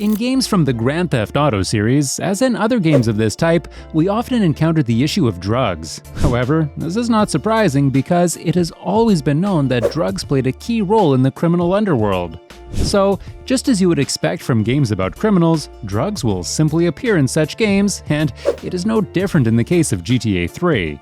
In games from the Grand Theft Auto series, as in other games of this type, we often encounter the issue of drugs. However, this is not surprising because it has always been known that drugs played a key role in the criminal underworld. So, just as you would expect from games about criminals, drugs will simply appear in such games, and it is no different in the case of GTA 3.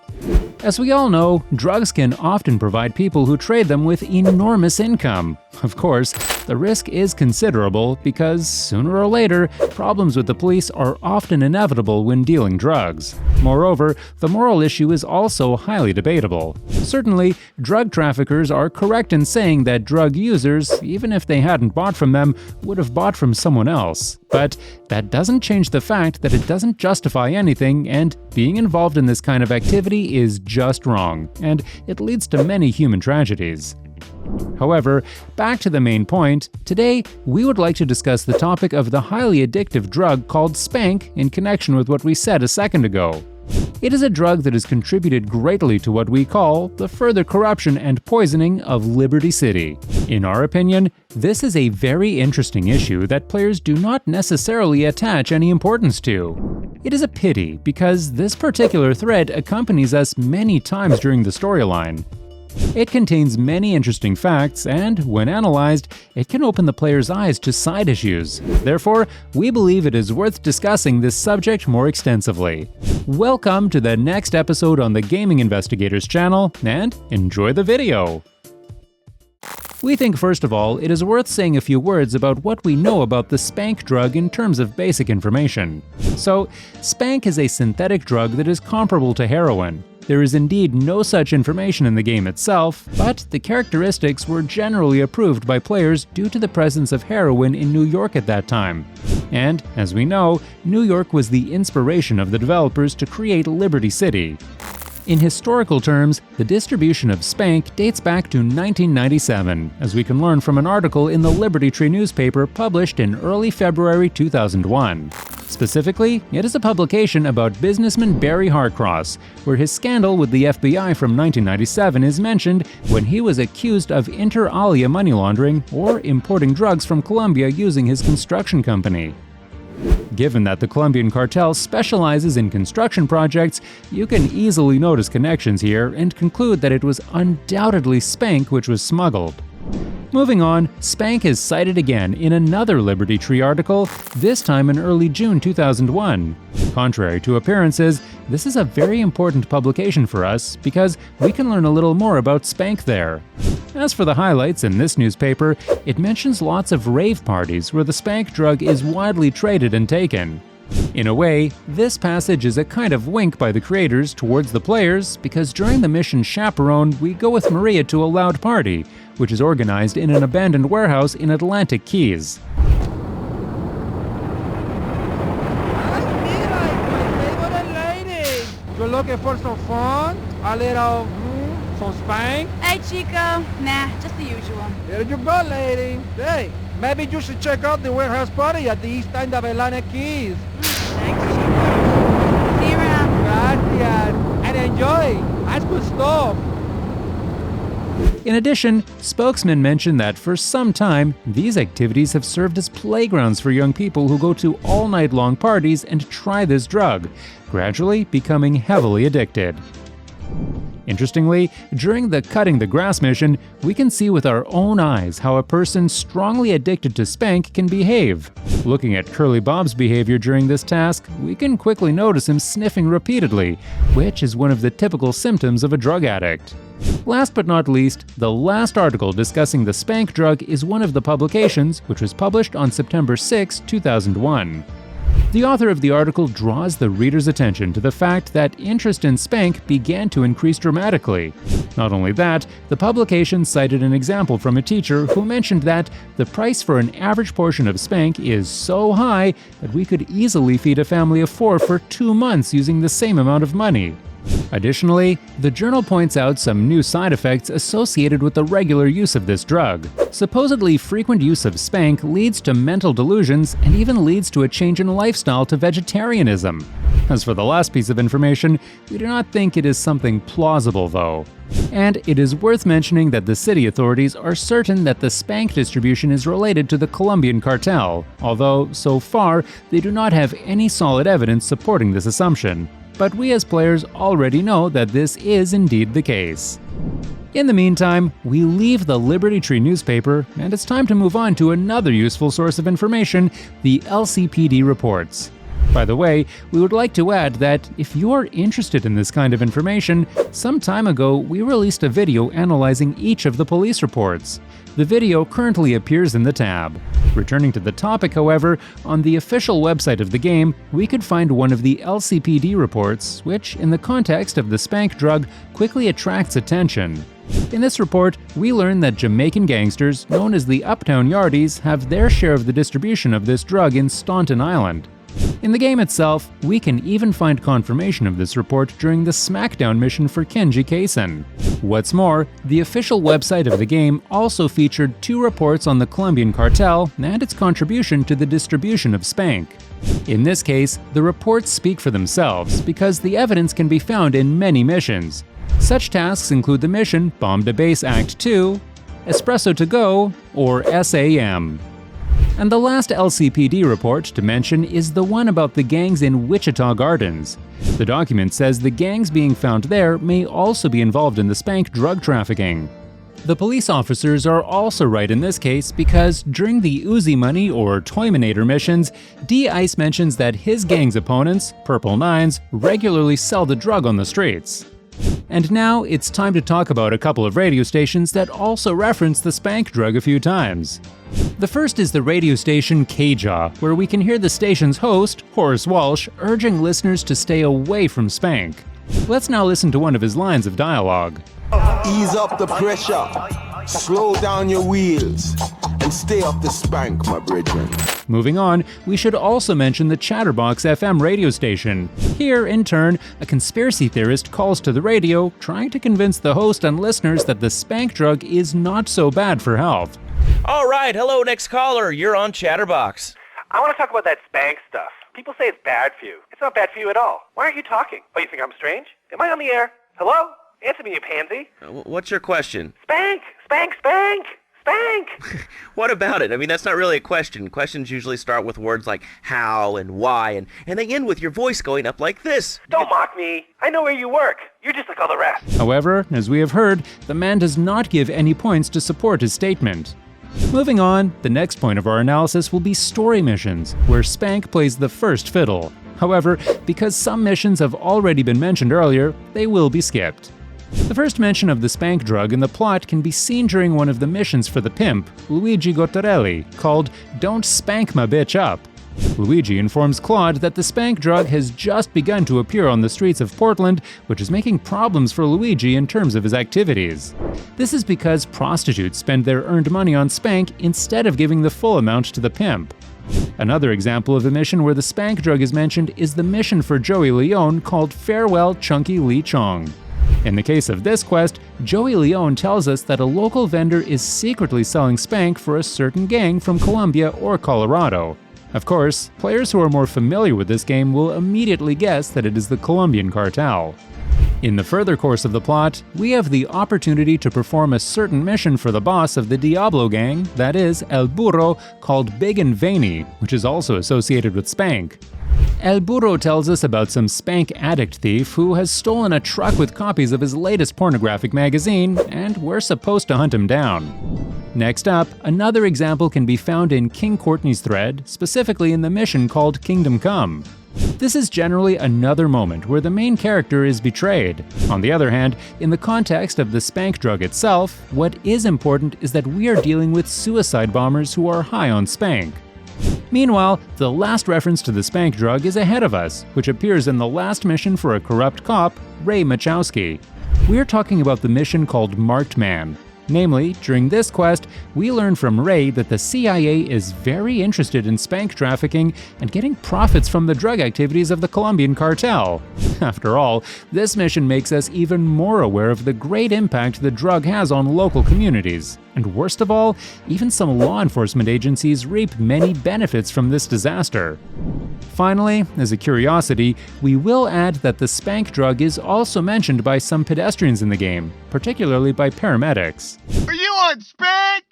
As we all know, drugs can often provide people who trade them with enormous income. Of course, the risk is considerable because, sooner or later, problems with the police are often inevitable when dealing drugs. Moreover, the moral issue is also highly debatable. Certainly, drug traffickers are correct in saying that drug users, even if they hadn't bought from them, would have bought from someone else. But that doesn't change the fact that it doesn't justify anything, and being involved in this kind of activity is just wrong, and it leads to many human tragedies. However, back to the main point, today we would like to discuss the topic of the highly addictive drug called SPANK in connection with what we said a second ago. It is a drug that has contributed greatly to what we call the further corruption and poisoning of Liberty City. In our opinion, this is a very interesting issue that players do not necessarily attach any importance to. It is a pity because this particular thread accompanies us many times during the storyline. It contains many interesting facts, and when analyzed, it can open the player's eyes to side issues. Therefore, we believe it is worth discussing this subject more extensively. Welcome to the next episode on the Gaming Investigators channel, and enjoy the video! We think first of all, it is worth saying a few words about what we know about the SPANK drug in terms of basic information. So, SPANK is a synthetic drug that is comparable to heroin. There is indeed no such information in the game itself, but the characteristics were generally approved by players due to the presence of heroin in New York at that time. And, as we know, New York was the inspiration of the developers to create Liberty City. In historical terms, the distribution of SPANK dates back to 1997, as we can learn from an article in the Liberty Tree newspaper published in early February 2001. Specifically, it is a publication about businessman Barry Harcross, where his scandal with the FBI from 1997 is mentioned when he was accused of inter alia money laundering or importing drugs from Colombia using his construction company. Given that the Colombian cartel specializes in construction projects, you can easily notice connections here and conclude that it was undoubtedly SPANK which was smuggled. Moving on, SPANK is cited again in another Liberty Tree article, this time in early June 2001. Contrary to appearances, this is a very important publication for us because we can learn a little more about SPANK there. As for the highlights in this newspaper, it mentions lots of rave parties where the SPANK drug is widely traded and taken. In a way, this passage is a kind of wink by the creators towards the players because during the mission Chaperone, we go with Maria to a loud party, which is organized in an abandoned warehouse in Atlantic Keys. You're looking for some fun? A little, some spank? Hey, Chico. Nah, just the usual. Here you go, lady. Hey, maybe you should check out the warehouse party at the east end of Atlantic Keys. Thanks, Chico. See you around. Gracias. And enjoy. That's good stuff. In addition, spokesmen mentioned that for some time, these activities have served as playgrounds for young people who go to all-night-long parties and try this drug, gradually becoming heavily addicted. Interestingly, during the Cutting the Grass mission, we can see with our own eyes how a person strongly addicted to SPANK can behave. Looking at Curly Bob's behavior during this task, we can quickly notice him sniffing repeatedly, which is one of the typical symptoms of a drug addict. Last but not least, the last article discussing the SPANK drug is one of the publications, which was published on September 6, 2001. The author of the article draws the reader's attention to the fact that interest in SPANK began to increase dramatically. Not only that, the publication cited an example from a teacher who mentioned that the price for an average portion of SPANK is so high that we could easily feed a family of 4 for 2 months using the same amount of money. Additionally, the journal points out some new side effects associated with the regular use of this drug. Supposedly, frequent use of SPANK leads to mental delusions and even leads to a change in lifestyle to vegetarianism. As for the last piece of information, we do not think it is something plausible though. And it is worth mentioning that the city authorities are certain that the SPANK distribution is related to the Colombian cartel, although, so far, they do not have any solid evidence supporting this assumption. But we as players already know that this is indeed the case. In the meantime, we leave the Liberty Tree newspaper, and it's time to move on to another useful source of information, the LCPD reports. By the way, we would like to add that if you're interested in this kind of information, some time ago we released a video analyzing each of the police reports. The video currently appears in the tab. Returning to the topic, however, on the official website of the game, we could find one of the LCPD reports, which, in the context of the SPANK drug, quickly attracts attention. In this report, we learn that Jamaican gangsters, known as the Uptown Yardies, have their share of the distribution of this drug in Staunton Island. In the game itself, we can even find confirmation of this report during the Smackdown mission for Kenji Kaysen. What's more, the official website of the game also featured 2 reports on the Colombian cartel and its contribution to the distribution of SPANK. In this case, the reports speak for themselves because the evidence can be found in many missions. Such tasks include the mission Bomb to Base Act 2, Espresso to Go, or SAM. And the last LCPD report to mention is the one about the gangs in Wichita Gardens. The document says the gangs being found there may also be involved in the SPANK drug trafficking. The police officers are also right in this case because during the Uzi Money or Toyminator missions, D-Ice mentions that his gang's opponents, Purple Nines, regularly sell the drug on the streets. And now it's time to talk about a couple of radio stations that also reference the SPANK drug a few times. The first is the radio station K-Jaw, where we can hear the station's host, Horace Walsh, urging listeners to stay away from SPANK. Let's now listen to one of his lines of dialogue. Ease up the pressure, slow down your wheels, and stay off the SPANK, my brethren. Moving on, we should also mention the Chatterbox FM radio station. Here, in turn, a conspiracy theorist calls to the radio, trying to convince the host and listeners that the SPANK drug is not so bad for health. All right, hello, next caller. You're on Chatterbox. I want to talk about that SPANK stuff. People say it's bad for you. It's not bad for you at all. Why aren't you talking? Oh, you think I'm strange? Am I on the air? Hello? Answer me, you pansy. What's your question? SPANK! SPANK! SPANK! SPANK! What about it? I mean, that's not really a question. Questions usually start with words like how and why, and they end with your voice going up like this. Don't mock me. I know where you work. You're just like all the rest. However, as we have heard, the man does not give any points to support his statement. Moving on, the next point of our analysis will be story missions, where SPANK plays the first fiddle. However, because some missions have already been mentioned earlier, they will be skipped. The first mention of the SPANK drug in the plot can be seen during one of the missions for the pimp, Luigi Gottarelli, called Don't Spank My Bitch Up. Luigi informs Claude that the SPANK drug has just begun to appear on the streets of Portland, which is making problems for Luigi in terms of his activities. This is because prostitutes spend their earned money on SPANK instead of giving the full amount to the pimp. Another example of a mission where the SPANK drug is mentioned is the mission for Joey Leone called Farewell Chunky Lee Chong. In the case of this quest, Joey Leone tells us that a local vendor is secretly selling SPANK for a certain gang from Colombia or Colorado. Of course, players who are more familiar with this game will immediately guess that it is the Colombian cartel. In the further course of the plot, we have the opportunity to perform a certain mission for the boss of the Diablo gang, that is, El Burro, called Big and Veiny, which is also associated with SPANK. El Burro tells us about some SPANK addict thief who has stolen a truck with copies of his latest pornographic magazine, and we're supposed to hunt him down. Next up, another example can be found in King Courtney's thread, specifically in the mission called Kingdom Come. This is generally another moment where the main character is betrayed. On the other hand, in the context of the SPANK drug itself, what is important is that we are dealing with suicide bombers who are high on SPANK. Meanwhile, the last reference to the SPANK drug is ahead of us, which appears in the last mission for a corrupt cop, Ray Machowski. We're talking about the mission called Marked Man. Namely, during this quest, we learn from Ray that the CIA is very interested in SPANK trafficking and getting profits from the drug activities of the Colombian cartel. After all, this mission makes us even more aware of the great impact the drug has on local communities. And worst of all, even some law enforcement agencies reap many benefits from this disaster. Finally, as a curiosity, we will add that the spank drug is also mentioned by some pedestrians in the game, particularly by paramedics. Are you on Spank?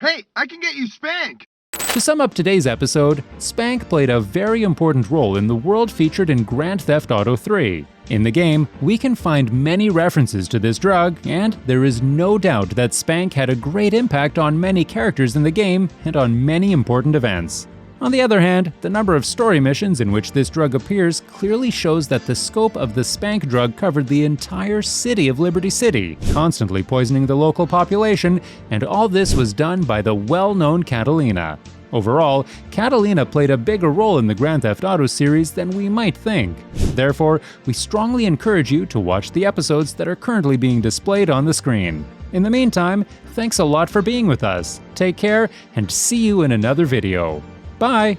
Hey, I can get you Spank. To sum up today's episode, spank played a very important role in the world featured in Grand Theft Auto 3. In the game, we can find many references to this drug, and there is no doubt that spank had a great impact on many characters in the game and on many important events. On the other hand, the number of story missions in which this drug appears clearly shows that the scope of the spank drug covered the entire city of Liberty City, constantly poisoning the local population, and all this was done by the well-known Catalina. Overall, Catalina played a bigger role in the Grand Theft Auto series than we might think. Therefore, we strongly encourage you to watch the episodes that are currently being displayed on the screen. In the meantime, thanks a lot for being with us. Take care, and see you in another video. Bye!